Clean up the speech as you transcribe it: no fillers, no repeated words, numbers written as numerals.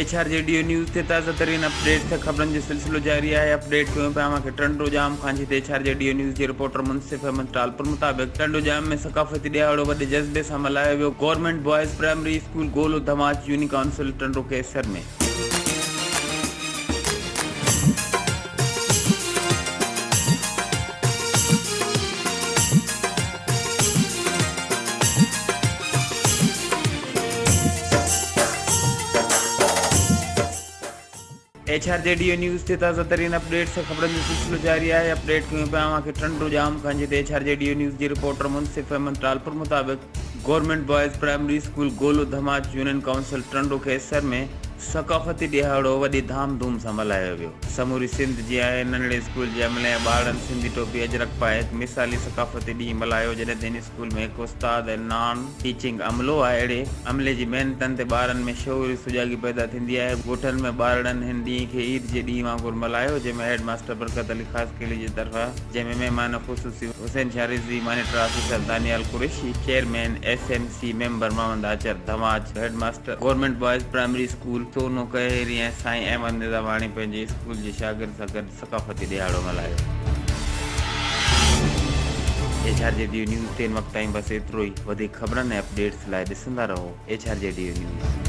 HRJDO news ते ताज़ा तरीन अपडेट से खबरन जो सिलसिलो जारी है। अपडेट क्यों पे के टंडो जाम खांची ते HRJDO न्यूज़ के रिपोर्टर मुनसिफ अहमद टालपुर मुताबिक टंडो जाम में सकाफती दिहाड़ो वडे जज्बे से मल्हायो वियो। गवर्नमेंट बॉयज़ प्राइमरी स्कूल गोलो धमाच यूनी काउंसिल टंडो के सर में HRJDO न्यूज़ ते ताज़ा तरीन अपडेट से खबरन जो सिलसिलो जारी है। अपडेट क्यों पे के टंडो जाम खांची ते HRJDO न्यूज़ के रिपोर्टर मुनसिफ अहमद टालपुर मुताबिक गवर्नमेंट बॉयज़ प्राइमरी स्कूल गोलो धमाच यूनियन काउंसिल टंडो के सर में सकाफती दिहाड़ो वडी धाम-धूम से मल्हायो वियो। समूरी सिंध जी आहे नंढड़े स्कूल जे अमले ॿारनि सिंधी टोपी अजरक पाए हिकु मिसाली सकाफती ॾींहुं मल्हायो जॾहिं त इन स्कूल में हिकु उस्ताद ऐं नॉन टीचिंग अमलो आहे। अहिड़े अमले जी महिनतनि ते ॿारनि में शऊरी सुजागी पैदा थींदी आहे। ॻोठनि में ॿारनि हिन ॾींहं खे ईद जे ॾींहुं वांगुरु मल्हायो, जंहिंमें हेड मास्टर बरकत अली ख़ासि किली जी तरफ़ां, जंहिंमें महिमान ख़ुसूसी Hussain Shah Rizvi, monitor officer Daniyal Qureshi, chairman SMC member Mohammad आचर धमाच, head master government boys primary school सोनो कहरी ऐं साईं अहमद निज़ामाणी पंहिंजे स्कूल जे शागिर्द सां गॾु सकाफती दिहाड़ो मल्हायो। HRJDO न्यूज़ 3 वक़्त ताईं बस एतिरो ई। वधीक ख़बरनि ऐं अपडेट्स लाइ ॾिसंदा रहो HRJDO न्यूज़।